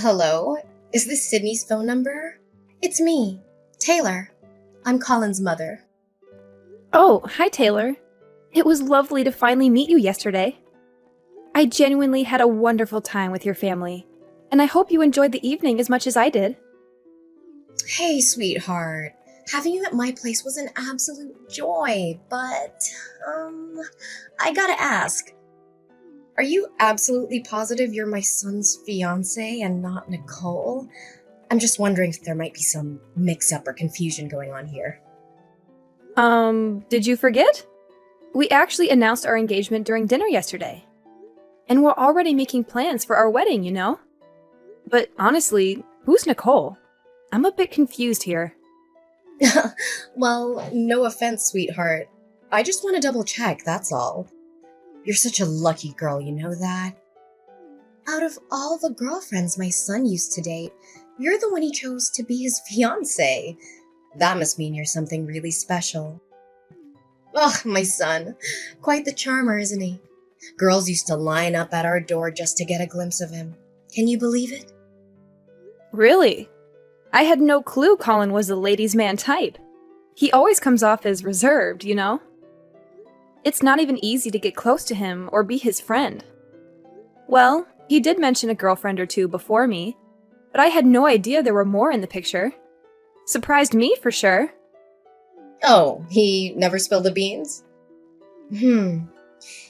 Hello? Is this Sydney's phone number? It's me, Taylor. I'm Colin's mother. Oh, hi Taylor. It was lovely to finally meet you yesterday. I genuinely had a wonderful time with your family, and I hope you enjoyed the evening as much as I did. Hey, sweetheart. Having you at my place was an absolute joy, but, I gotta ask. Are you absolutely positive you're my son's fiancé and not Nicole? I'm just wondering if there might be some mix-up or confusion going on here. Did you forget? We actually announced our engagement during dinner yesterday. And we're already making plans for our wedding, you know? But honestly, who's Nicole? I'm a bit confused here. Well, no offense, sweetheart. I just want to double check, that's all. You're such a lucky girl, you know that? Out of all the girlfriends my son used to date, you're the one he chose to be his fiancé. That must mean you're something really special. Oh, my son. Quite the charmer, isn't he? Girls used to line up at our door just to get a glimpse of him. Can you believe it? Really? I had no clue Colin was the ladies' man type. He always comes off as reserved, you know? It's not even easy to get close to him or be his friend. Well, he did mention a girlfriend or two before me, but I had no idea there were more in the picture. Surprised me for sure. Oh, he never spilled the beans? Maybe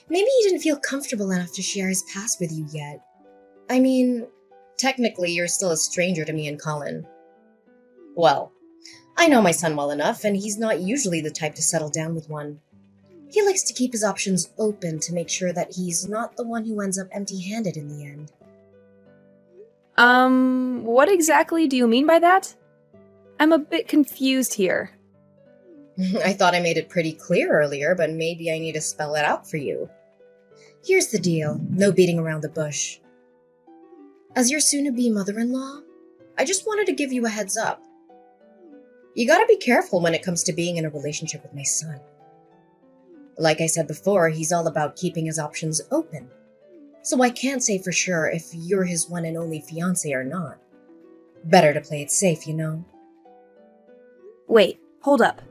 he didn't feel comfortable enough to share his past with you yet. I mean, technically you're still a stranger to me and Colin. Well, I know my son well enough, and he's not usually the type to settle down with one. He likes to keep his options open to make sure that he's not the one who ends up empty-handed in the end. What exactly do you mean by that? I'm a bit confused here. I thought I made it pretty clear earlier, but maybe I need to spell it out for you. Here's the deal, no beating around the bush. As your soon-to-be mother-in-law, I just wanted to give you a heads up. You gotta be careful when it comes to being in a relationship with my son. Like I said before, he's all about keeping his options open. So I can't say for sure if you're his one and only fiancé or not. Better to play it safe, you know? Wait, hold up.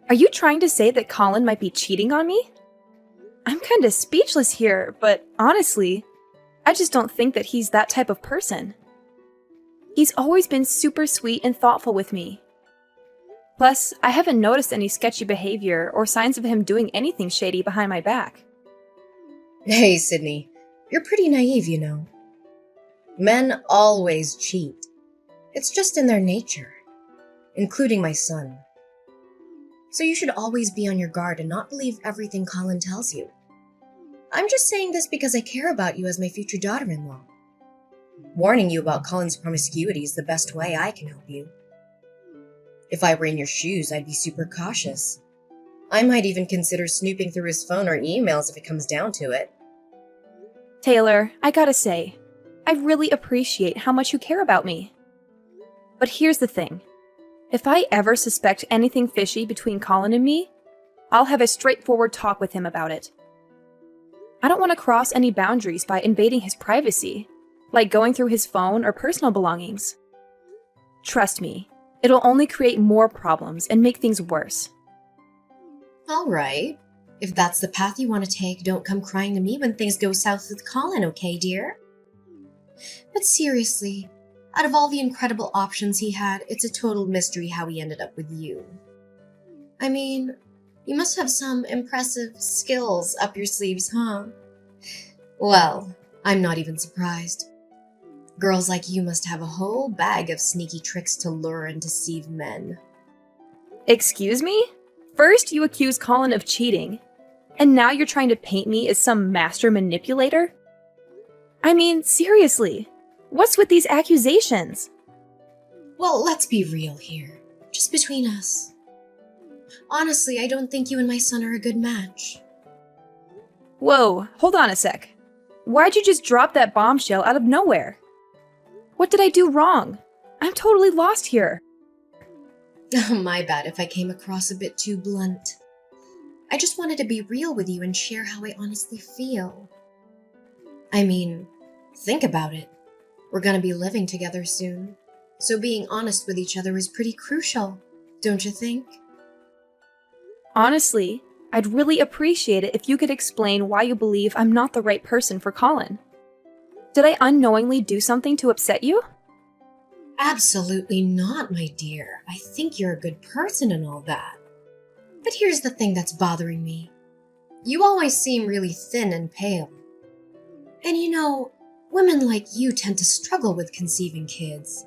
Are you trying to say that Colin might be cheating on me? I'm kinda speechless here, but honestly, I just don't think that he's that type of person. He's always been super sweet and thoughtful with me. Plus, I haven't noticed any sketchy behavior or signs of him doing anything shady behind my back. Hey, Sydney, you're pretty naive, you know. Men always cheat. It's just in their nature, including my son. So you should always be on your guard and not believe everything Colin tells you. I'm just saying this because I care about you as my future daughter-in-law. Warning you about Colin's promiscuity is the best way I can help you. If I were in your shoes, I'd be super cautious. I might even consider snooping through his phone or emails if it comes down to it. Taylor, I gotta say, I really appreciate how much you care about me. But here's the thing. If I ever suspect anything fishy between Colin and me, I'll have a straightforward talk with him about it. I don't want to cross any boundaries by invading his privacy, like going through his phone or personal belongings. Trust me, it'll only create more problems and make things worse. All right. If that's the path you want to take, don't come crying to me when things go south with Colin, okay, dear? But seriously, out of all the incredible options he had, it's a total mystery how he ended up with you. I mean, you must have some impressive skills up your sleeves, huh? Well, I'm not even surprised. Girls like you must have a whole bag of sneaky tricks to lure and deceive men. Excuse me? First you accuse Colin of cheating, and now you're trying to paint me as some master manipulator? I mean, seriously, what's with these accusations? Well, let's be real here. Just between us. Honestly, I don't think you and my son are a good match. Whoa, hold on a sec. Why'd you just drop that bombshell out of nowhere? What did I do wrong? I'm totally lost here. My bad if I came across a bit too blunt. I just wanted to be real with you and share how I honestly feel. I mean, think about it. We're gonna be living together soon, so being honest with each other is pretty crucial, don't you think? Honestly, I'd really appreciate it if you could explain why you believe I'm not the right person for Colin. Did I unknowingly do something to upset you? Absolutely not, my dear. I think you're a good person and all that. But here's the thing that's bothering me. You always seem really thin and pale. And women like you tend to struggle with conceiving kids.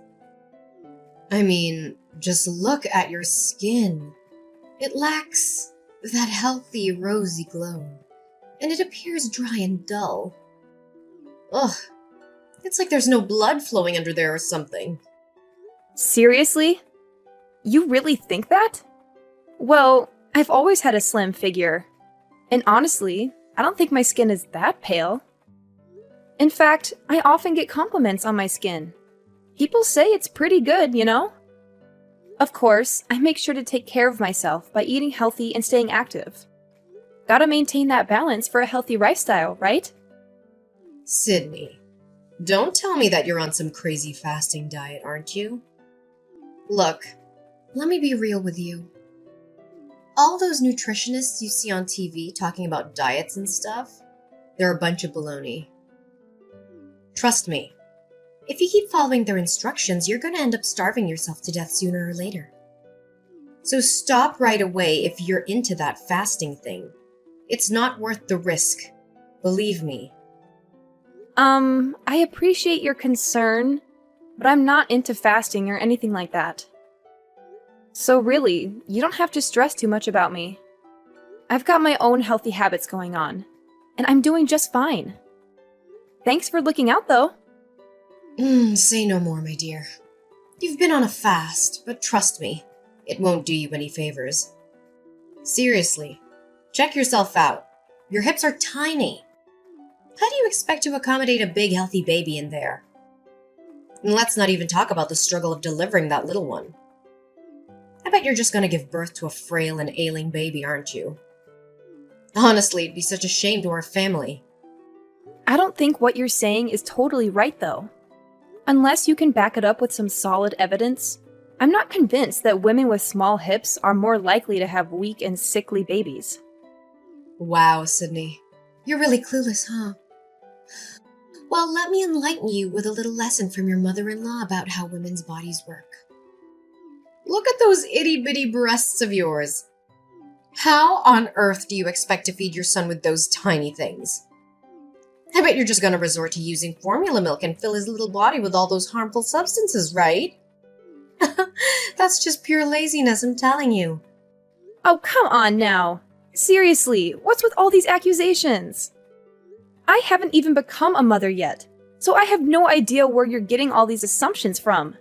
I mean, just look at your skin. It lacks that healthy, rosy glow, and it appears dry and dull. Ugh, it's like there's no blood flowing under there or something. Seriously? You really think that? Well, I've always had a slim figure. And honestly, I don't think my skin is that pale. In fact, I often get compliments on my skin. People say it's pretty good, you know? Of course, I make sure to take care of myself by eating healthy and staying active. Gotta maintain that balance for a healthy lifestyle, right? Sydney, don't tell me that you're on some crazy fasting diet, aren't you? Look, let me be real with you. All those nutritionists you see on TV talking about diets and stuff, they're a bunch of baloney. Trust me, if you keep following their instructions, you're going to end up starving yourself to death sooner or later. So stop right away if you're into that fasting thing. It's not worth the risk. Believe me. I appreciate your concern, but I'm not into fasting or anything like that. So really, you don't have to stress too much about me. I've got my own healthy habits going on, and I'm doing just fine. Thanks for looking out, though. Say no more, my dear. You've been on a fast, but trust me, it won't do you any favors. Seriously, check yourself out. Your hips are tiny. How do you expect to accommodate a big, healthy baby in there? And let's not even talk about the struggle of delivering that little one. I bet you're just going to give birth to a frail and ailing baby, aren't you? Honestly, it'd be such a shame to our family. I don't think what you're saying is totally right, though. Unless you can back it up with some solid evidence, I'm not convinced that women with small hips are more likely to have weak and sickly babies. Wow, Sydney. You're really clueless, huh? Well, let me enlighten you with a little lesson from your mother-in-law about how women's bodies work. Look at those itty-bitty breasts of yours. How on earth do you expect to feed your son with those tiny things? I bet you're just going to resort to using formula milk and fill his little body with all those harmful substances, right? That's just pure laziness, I'm telling you. Oh, come on now. Seriously, what's with all these accusations? I haven't even become a mother yet, so I have no idea where you're getting all these assumptions from.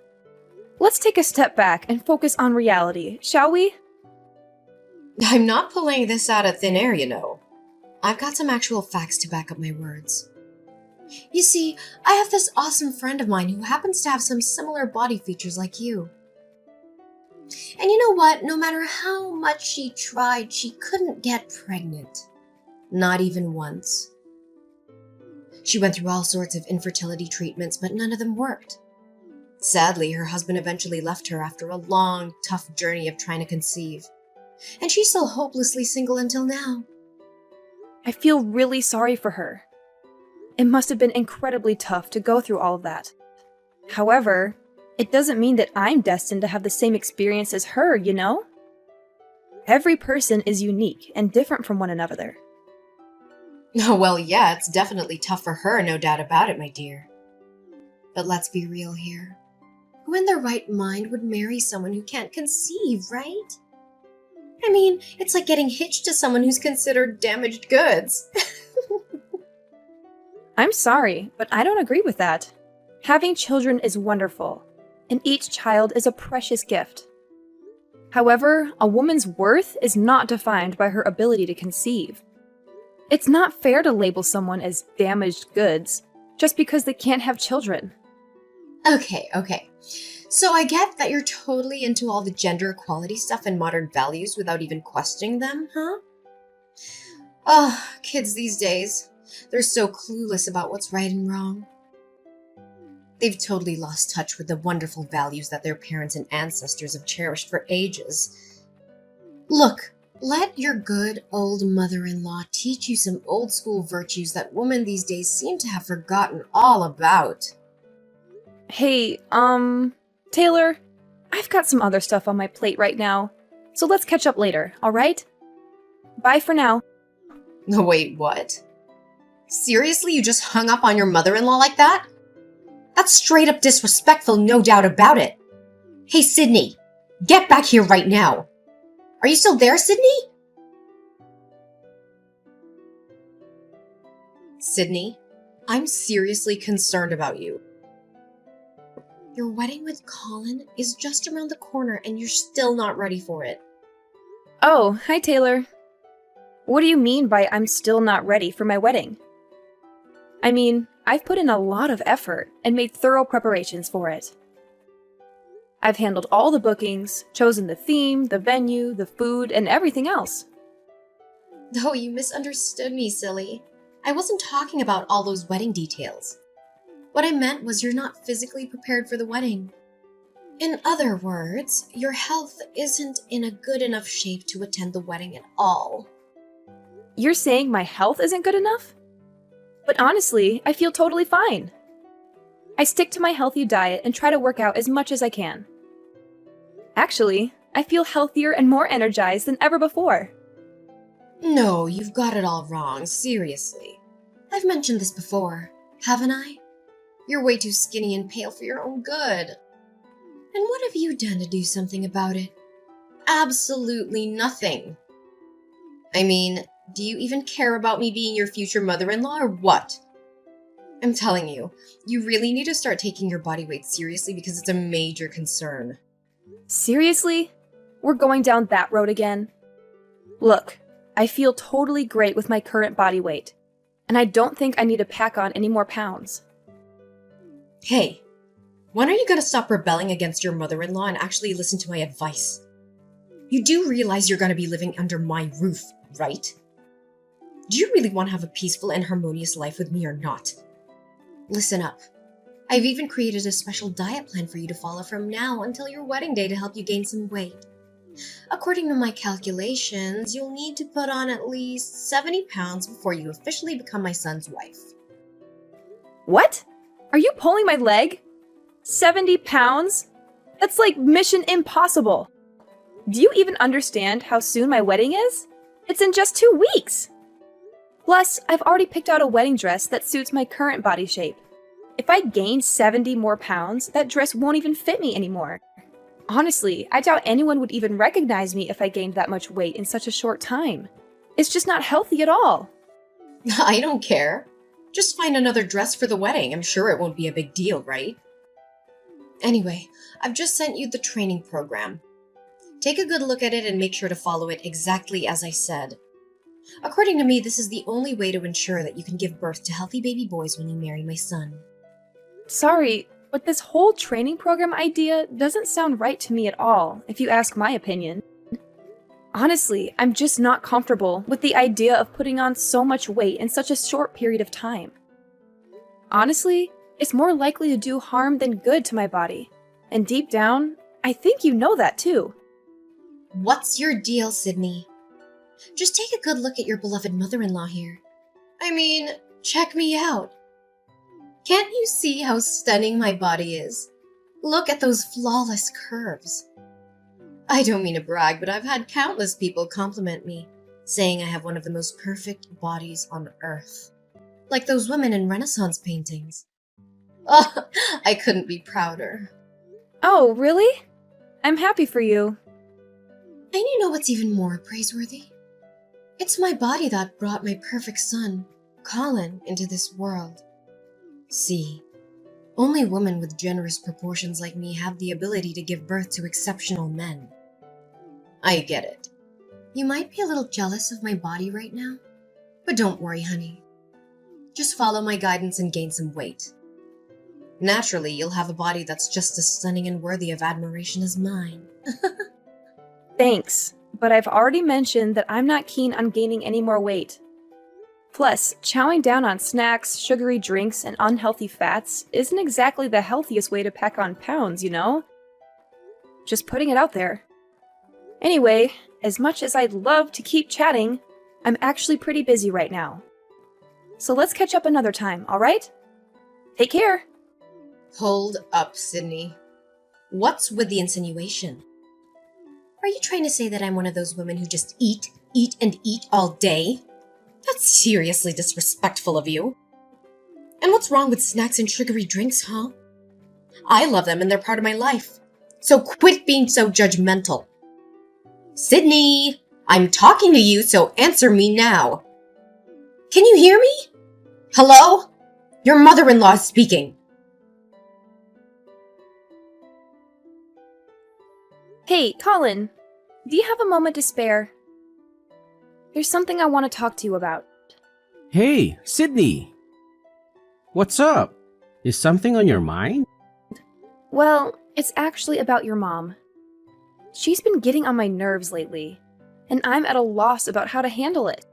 Let's take a step back and focus on reality, shall we? I'm not pulling this out of thin air, you know. I've got some actual facts to back up my words. You see, I have this awesome friend of mine who happens to have some similar body features like you. And you know what? No matter how much she tried, she couldn't get pregnant. Not even once. She went through all sorts of infertility treatments, but none of them worked. Sadly, her husband eventually left her after a long, tough journey of trying to conceive. And she's still hopelessly single until now. I feel really sorry for her. It must have been incredibly tough to go through all of that. However, it doesn't mean that I'm destined to have the same experience as her, you know? Every person is unique and different from one another. Oh, well, yeah, it's definitely tough for her, no doubt about it, my dear. But let's be real here. Who in their right mind would marry someone who can't conceive, right? I mean, it's like getting hitched to someone who's considered damaged goods. I'm sorry, but I don't agree with that. Having children is wonderful, and each child is a precious gift. However, a woman's worth is not defined by her ability to conceive. It's not fair to label someone as damaged goods just because they can't have children. Okay. So I get that you're totally into all the gender equality stuff and modern values without even questioning them, huh? Oh, kids these days, they're so clueless about what's right and wrong. They've totally lost touch with the wonderful values that their parents and ancestors have cherished for ages. Look, let your good old mother-in-law teach you some old-school virtues that women these days seem to have forgotten all about. Hey, Taylor, I've got some other stuff on my plate right now, so let's catch up later, alright? Bye for now. No, wait, what? Seriously, you just hung up on your mother-in-law like that? That's straight up disrespectful, no doubt about it. Hey, Sydney, get back here right now. Are you still there, Sydney? Sydney, I'm seriously concerned about you. Your wedding with Colin is just around the corner and you're still not ready for it. Oh, hi Taylor. What do you mean by I'm still not ready for my wedding? I mean, I've put in a lot of effort and made thorough preparations for it. I've handled all the bookings, chosen the theme, the venue, the food, and everything else. Oh, you misunderstood me, silly. I wasn't talking about all those wedding details. What I meant was you're not physically prepared for the wedding. In other words, your health isn't in a good enough shape to attend the wedding at all. You're saying my health isn't good enough? But honestly, I feel totally fine. I stick to my healthy diet and try to work out as much as I can. Actually, I feel healthier and more energized than ever before. No, you've got it all wrong, seriously. I've mentioned this before, haven't I? You're way too skinny and pale for your own good. And what have you done to do something about it? Absolutely nothing. I mean, do you even care about me being your future mother-in-law or what? I'm telling you, you really need to start taking your body weight seriously because it's a major concern. Seriously? We're going down that road again? Look, I feel totally great with my current body weight, and I don't think I need to pack on any more pounds. Hey, when are you going to stop rebelling against your mother-in-law and actually listen to my advice? You do realize you're going to be living under my roof, right? Do you really want to have a peaceful and harmonious life with me or not? Listen up. I've even created a special diet plan for you to follow from now until your wedding day to help you gain some weight. According to my calculations, you'll need to put on at least 70 pounds before you officially become my son's wife. What? Are you pulling my leg? 70 pounds? That's like mission impossible. Do you even understand how soon my wedding is? It's in just 2 weeks. Plus, I've already picked out a wedding dress that suits my current body shape. If I gain 70 more pounds, that dress won't even fit me anymore. Honestly, I doubt anyone would even recognize me if I gained that much weight in such a short time. It's just not healthy at all. I don't care. Just find another dress for the wedding. I'm sure it won't be a big deal, right? Anyway, I've just sent you the training program. Take a good look at it and make sure to follow it exactly as I said. According to me, this is the only way to ensure that you can give birth to healthy baby boys when you marry my son. Sorry, but this whole training program idea doesn't sound right to me at all, if you ask my opinion. Honestly, I'm just not comfortable with the idea of putting on so much weight in such a short period of time. Honestly, it's more likely to do harm than good to my body. And deep down, I think you know that too. What's your deal, Sydney? Just take a good look at your beloved mother-in-law here. I mean, check me out. Can't you see how stunning my body is? Look at those flawless curves. I don't mean to brag, but I've had countless people compliment me, saying I have one of the most perfect bodies on earth. Like those women in Renaissance paintings. Oh, I couldn't be prouder. Oh, really? I'm happy for you. And you know what's even more praiseworthy? It's my body that brought my perfect son, Colin, into this world. See, only women with generous proportions like me have the ability to give birth to exceptional men. I get it. You might be a little jealous of my body right now, but don't worry, honey. Just follow my guidance and gain some weight. Naturally, you'll have a body that's just as stunning and worthy of admiration as mine. Thanks, but I've already mentioned that I'm not keen on gaining any more weight. Plus, chowing down on snacks, sugary drinks, and unhealthy fats isn't exactly the healthiest way to pack on pounds, you know? Just putting it out there. Anyway, as much as I'd love to keep chatting, I'm actually pretty busy right now. So let's catch up another time, alright? Take care! Hold up, Sydney. What's with the insinuation? Are you trying to say that I'm one of those women who just eat, and eat all day? That's seriously disrespectful of you. And what's wrong with snacks and sugary drinks, huh? I love them and they're part of my life. So quit being so judgmental. Sydney, I'm talking to you, so answer me now. Can you hear me? Hello? Your mother-in-law is speaking. Hey, Colin, do you have a moment to spare? There's something I want to talk to you about. Hey, Sydney! What's up? Is something on your mind? Well, it's actually about your mom. She's been getting on my nerves lately, and I'm at a loss about how to handle it.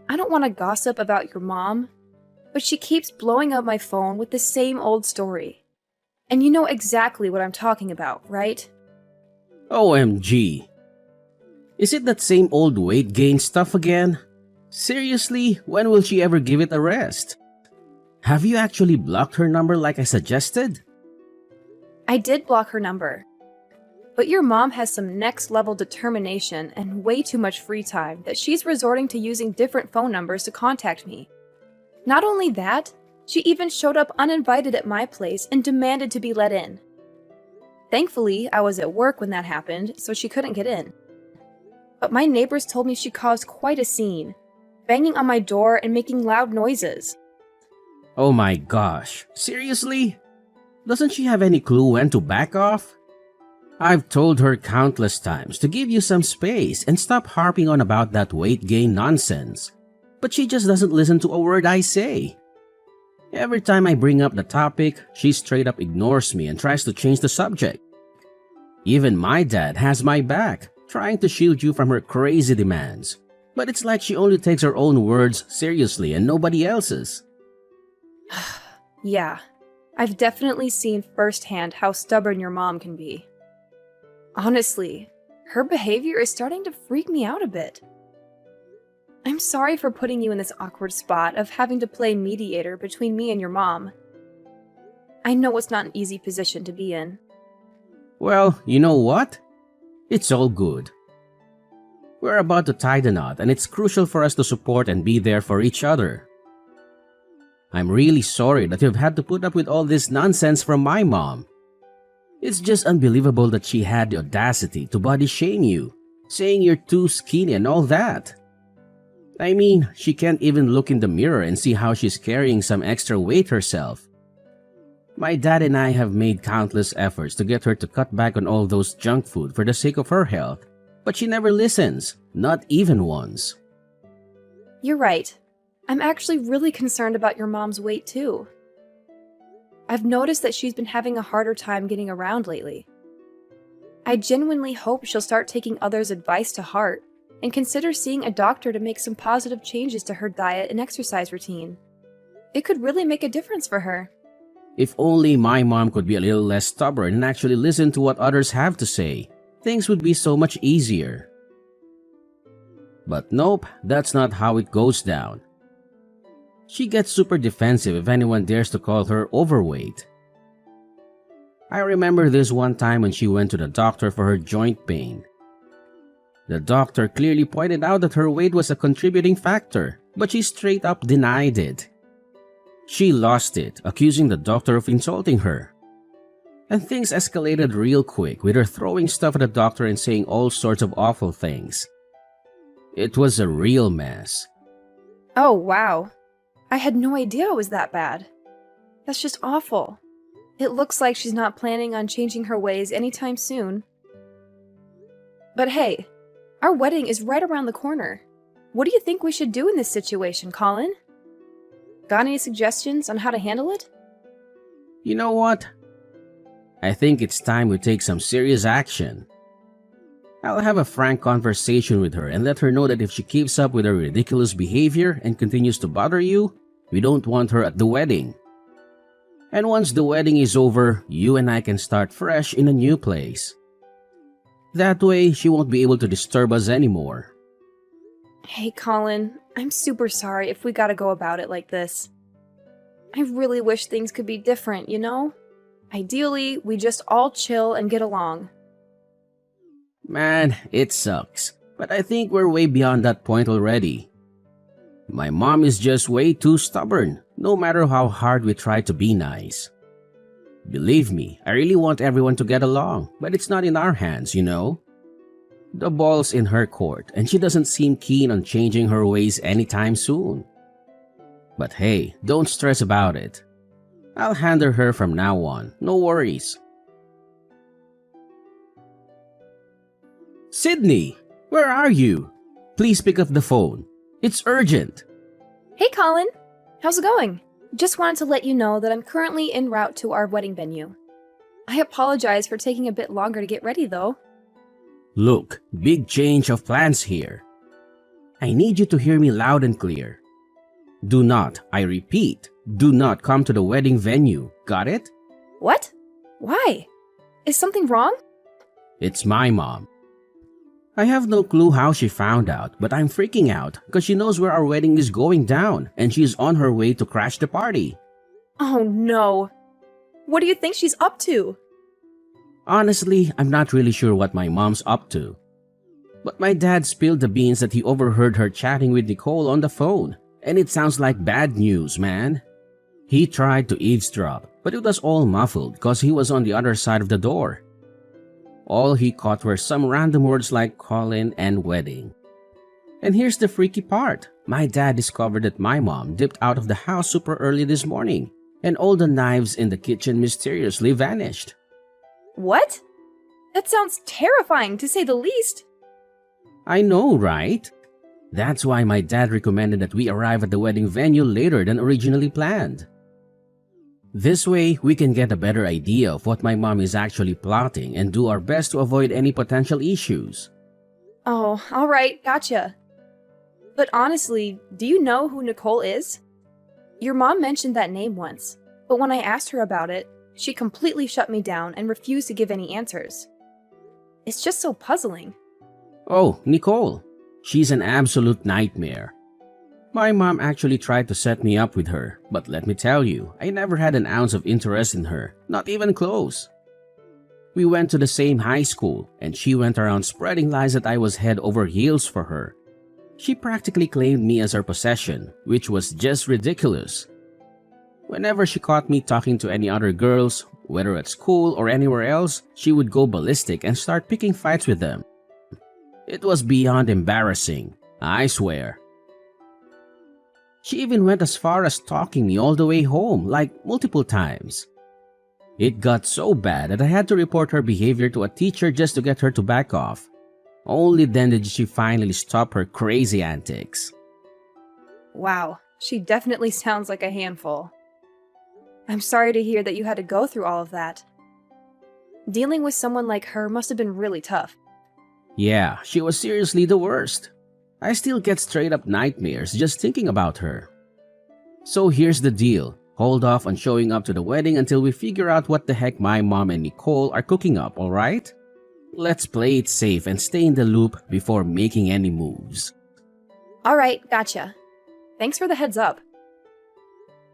I don't want to gossip about your mom, but she keeps blowing up my phone with the same old story. And you know exactly what I'm talking about, right? OMG. Is it that same old weight gain stuff again? Seriously, when will she ever give it a rest? Have you actually blocked her number like I suggested? I did block her number. But your mom has some next-level determination and way too much free time that she's resorting to using different phone numbers to contact me. Not only that, she even showed up uninvited at my place and demanded to be let in. Thankfully, I was at work when that happened, so she couldn't get in. But my neighbors told me she caused quite a scene, banging on my door and making loud noises. Oh my gosh, seriously? Doesn't she have any clue when to back off? I've told her countless times to give you some space and stop harping on about that weight gain nonsense. But she just doesn't listen to a word I say. Every time I bring up the topic, she straight up ignores me and tries to change the subject. Even my dad has my back, trying to shield you from her crazy demands. But it's like she only takes her own words seriously and nobody else's. Yeah, I've definitely seen firsthand how stubborn your mom can be. Honestly, her behavior is starting to freak me out a bit. I'm sorry for putting you in this awkward spot of having to play mediator between me and your mom. I know it's not an easy position to be in. Well, you know what? It's all good. We're about to tie the knot and it's crucial for us to support and be there for each other. I'm really sorry that you've had to put up with all this nonsense from my mom. It's just unbelievable that she had the audacity to body shame you, saying you're too skinny and all that. I mean, she can't even look in the mirror and see how she's carrying some extra weight herself. My dad and I have made countless efforts to get her to cut back on all those junk food for the sake of her health, but she never listens, not even once. You're right. I'm actually really concerned about your mom's weight too. I've noticed that she's been having a harder time getting around lately. I genuinely hope she'll start taking others' advice to heart and consider seeing a doctor to make some positive changes to her diet and exercise routine. It could really make a difference for her. If only my mom could be a little less stubborn and actually listen to what others have to say, things would be so much easier. But nope, that's not how it goes down. She gets super defensive if anyone dares to call her overweight. I remember this one time when she went to the doctor for her joint pain. The doctor clearly pointed out that her weight was a contributing factor, but she straight up denied it. She lost it, accusing the doctor of insulting her. And things escalated real quick, with her throwing stuff at the doctor and saying all sorts of awful things. It was a real mess. Oh, wow. I had no idea it was that bad. That's just awful. It looks like she's not planning on changing her ways anytime soon. But hey, our wedding is right around the corner. What do you think we should do in this situation, Colin? Got any suggestions on how to handle it? You know what? I think it's time we take some serious action. I'll have a frank conversation with her and let her know that if she keeps up with her ridiculous behavior and continues to bother you, we don't want her at the wedding. And once the wedding is over, you and I can start fresh in a new place. That way, she won't be able to disturb us anymore. Hey, Colin, I'm super sorry if we gotta go about it like this. I really wish things could be different, you know? Ideally, we just all chill and get along. Man, it sucks, but I think we're way beyond that point already. My mom is just way too stubborn, no matter how hard we try to be nice. Believe me, I really want everyone to get along, but it's not in our hands, you know? The ball's in her court, and she doesn't seem keen on changing her ways anytime soon. But hey, don't stress about it. I'll handle her from now on, no worries. Sydney, where are you? Please pick up the phone. It's urgent. Hey, Colin! How's it going? Just wanted to let you know that I'm currently en route to our wedding venue. I apologize for taking a bit longer to get ready, though. Look, big change of plans here. I need you to hear me loud and clear. Do not, I repeat, do not come to the wedding venue. Got it? What? Why? Is something wrong? It's my mom. I have no clue how she found out, but I'm freaking out because she knows where our wedding is going down and she's on her way to crash the party. Oh no. What do you think she's up to? Honestly, I'm not really sure what my mom's up to. But my dad spilled the beans that he overheard her chatting with Nicole on the phone, and it sounds like bad news, man. He tried to eavesdrop, but it was all muffled because he was on the other side of the door. All he caught were some random words like Colin and wedding. And here's the freaky part. My dad discovered that my mom dipped out of the house super early this morning, and all the knives in the kitchen mysteriously vanished. What? That sounds terrifying, to say the least. I know, right? That's why my dad recommended that we arrive at the wedding venue later than originally planned. This way, we can get a better idea of what my mom is actually plotting and do our best to avoid any potential issues. Oh, alright, gotcha. But honestly, do you know who Nicole is? Your mom mentioned that name once, but when I asked her about it, she completely shut me down and refused to give any answers. It's just so puzzling. Oh, Nicole. She's an absolute nightmare. My mom actually tried to set me up with her, but let me tell you, I never had an ounce of interest in her, not even close. We went to the same high school, and she went around spreading lies that I was head over heels for her. She practically claimed me as her possession, which was just ridiculous. Whenever she caught me talking to any other girls, whether at school or anywhere else, she would go ballistic and start picking fights with them. It was beyond embarrassing, I swear. She even went as far as stalking me all the way home, like multiple times. It got so bad that I had to report her behavior to a teacher just to get her to back off. Only then did she finally stop her crazy antics. Wow, she definitely sounds like a handful. I'm sorry to hear that you had to go through all of that. Dealing with someone like her must have been really tough. Yeah, she was seriously the worst. I still get straight up nightmares just thinking about her. So here's the deal. Hold off on showing up to the wedding until we figure out what the heck my mom and Nicole are cooking up, alright? Let's play it safe and stay in the loop before making any moves. Alright, gotcha. Thanks for the heads up.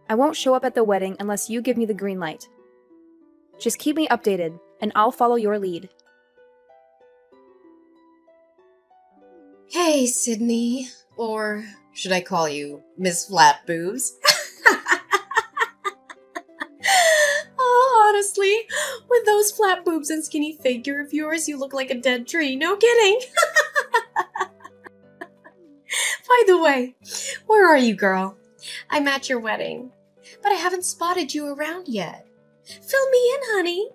I won't show up at the wedding unless you give me the green light. Just keep me updated, and I'll follow your lead. Hey, Sydney. Or should I call you Miss Flat Boobs? Oh, honestly, with those flat boobs and skinny figure of yours, you look like a dead tree. No kidding. By the way, where are you, girl? I'm at your wedding, but I haven't spotted you around yet. Fill me in, honey.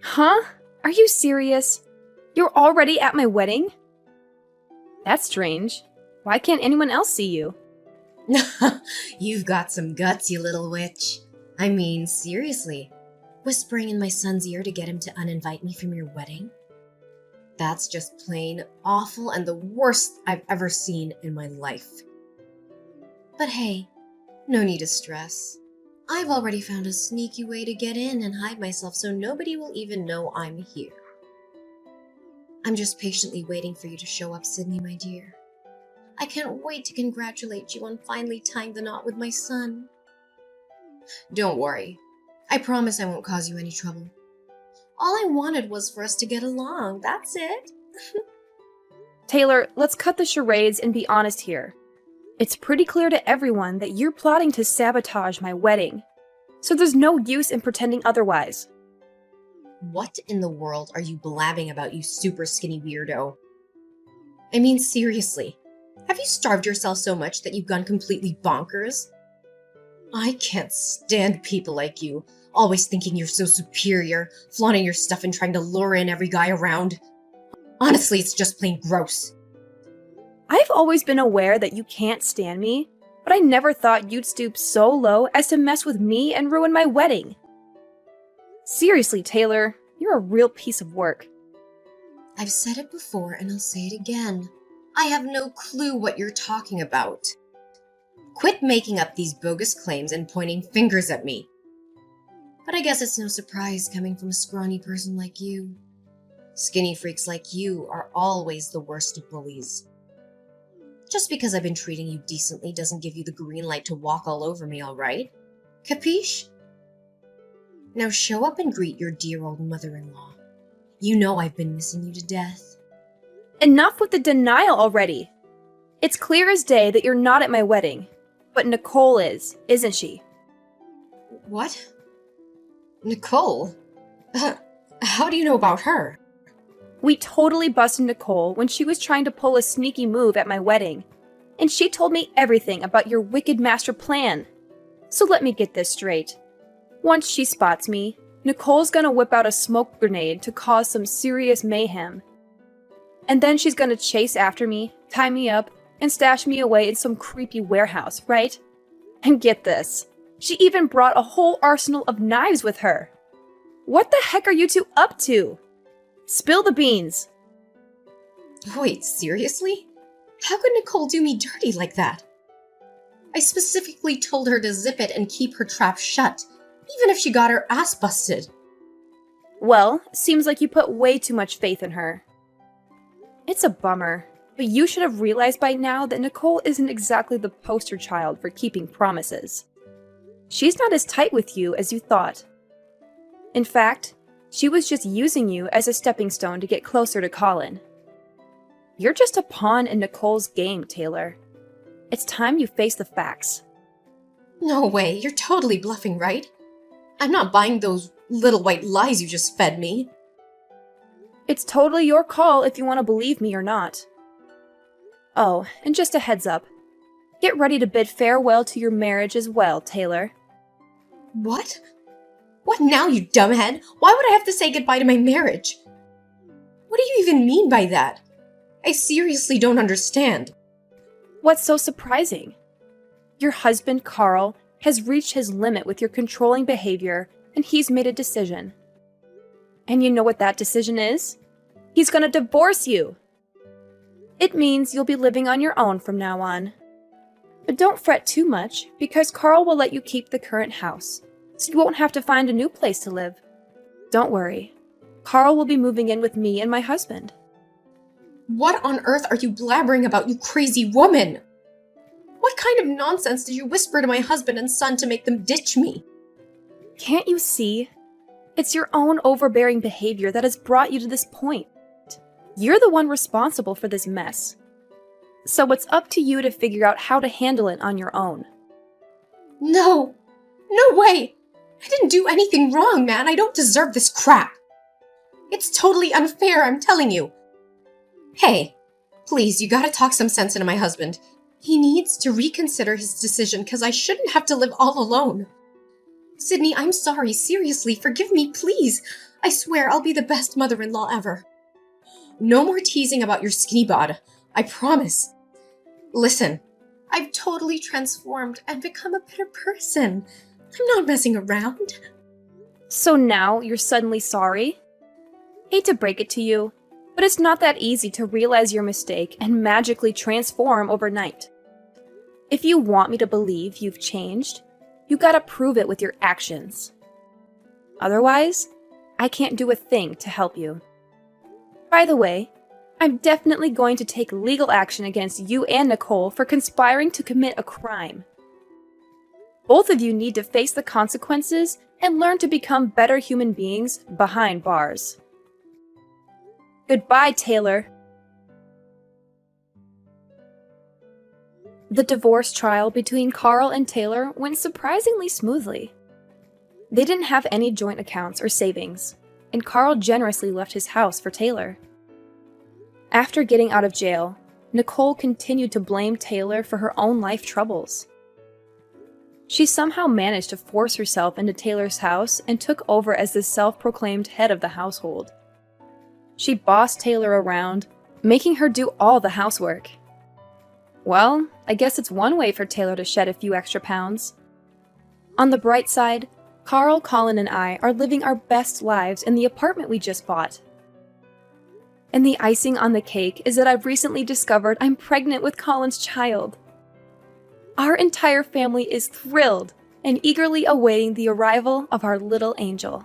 Huh? Are you serious? You're already at my wedding? That's strange. Why can't anyone else see you? You've got some guts, you little witch. I mean, seriously. Whispering in my son's ear to get him to uninvite me from your wedding? That's just plain awful and the worst I've ever seen in my life. But hey, no need to stress. I've already found a sneaky way to get in and hide myself so nobody will even know I'm here. I'm just patiently waiting for you to show up, Sydney, my dear. I can't wait to congratulate you on finally tying the knot with my son. Don't worry. I promise I won't cause you any trouble. All I wanted was for us to get along, that's it. Taylor, let's cut the charades and be honest here. It's pretty clear to everyone that you're plotting to sabotage my wedding, so there's no use in pretending otherwise. What in the world are you blabbing about, you super skinny weirdo? I mean, seriously, have you starved yourself so much that you've gone completely bonkers? I can't stand people like you, always thinking you're so superior, flaunting your stuff and trying to lure in every guy around. Honestly, it's just plain gross. I've always been aware that you can't stand me, but I never thought you'd stoop so low as to mess with me and ruin my wedding. Seriously, Taylor, you're a real piece of work. I've said it before and I'll say it again. I have no clue what you're talking about. Quit making up these bogus claims and pointing fingers at me. But I guess it's no surprise coming from a scrawny person like you. Skinny freaks like you are always the worst of bullies. Just because I've been treating you decently doesn't give you the green light to walk all over me, all right? Capiche? Now show up and greet your dear old mother-in-law. You know I've been missing you to death. Enough with the denial already. It's clear as day that you're not at my wedding, but Nicole is, isn't she? What? Nicole? How do you know about her? We totally busted Nicole when she was trying to pull a sneaky move at my wedding, and she told me everything about your wicked master plan. So let me get this straight. Once she spots me, Nicole's gonna whip out a smoke grenade to cause some serious mayhem. And then she's gonna chase after me, tie me up, and stash me away in some creepy warehouse, right? And get this, she even brought a whole arsenal of knives with her. What the heck are you two up to? Spill the beans. Wait, seriously? How could Nicole do me dirty like that? I specifically told her to zip it and keep her trap shut, even if she got her ass busted. Well, seems like you put way too much faith in her. It's a bummer, but you should have realized by now that Nicole isn't exactly the poster child for keeping promises. She's not as tight with you as you thought. In fact, she was just using you as a stepping stone to get closer to Colin. You're just a pawn in Nicole's game, Taylor. It's time you face the facts. No way, you're totally bluffing, right? I'm not buying those little white lies you just fed me. It's totally your call if you want to believe me or not. Oh, and just a heads up. Get ready to bid farewell to your marriage as well, Taylor. What? What now, you dumbhead? Why would I have to say goodbye to my marriage? What do you even mean by that? I seriously don't understand. What's so surprising? Your husband, Carl, has reached his limit with your controlling behavior, and he's made a decision. And you know what that decision is? He's gonna divorce you! It means you'll be living on your own from now on. But don't fret too much, because Carl will let you keep the current house, so you won't have to find a new place to live. Don't worry. Carl will be moving in with me and my husband. What on earth are you blabbering about, you crazy woman? What kind of nonsense did you whisper to my husband and son to make them ditch me? Can't you see? It's your own overbearing behavior that has brought you to this point. You're the one responsible for this mess. So it's up to you to figure out how to handle it on your own. No! No way! I didn't do anything wrong, man. I don't deserve this crap. It's totally unfair, I'm telling you. Hey, please, you gotta talk some sense into my husband. He needs to reconsider his decision because I shouldn't have to live all alone. Sydney, I'm sorry. Seriously, forgive me, please. I swear I'll be the best mother-in-law ever. No more teasing about your skinny bod. I promise. Listen, I've totally transformed and become a better person. I'm not messing around. So now you're suddenly sorry? Hate to break it to you, But it's not that easy to realize your mistake and magically transform overnight. If you want me to believe you've changed, you gotta prove it with your actions. Otherwise, I can't do a thing to help you. By the way, I'm definitely going to take legal action against you and Nicole for conspiring to commit a crime. Both of you need to face the consequences and learn to become better human beings behind bars. Goodbye, Taylor. The divorce trial between Carl and Taylor went surprisingly smoothly. They didn't have any joint accounts or savings, and Carl generously left his house for Taylor. After getting out of jail, Nicole continued to blame Taylor for her own life troubles. She somehow managed to force herself into Taylor's house and took over as the self-proclaimed head of the household. She bossed Taylor around, making her do all the housework. Well, I guess it's one way for Taylor to shed a few extra pounds. On the bright side, Carl, Colin, and I are living our best lives in the apartment we just bought. And the icing on the cake is that I've recently discovered I'm pregnant with Colin's child. Our entire family is thrilled and eagerly awaiting the arrival of our little angel.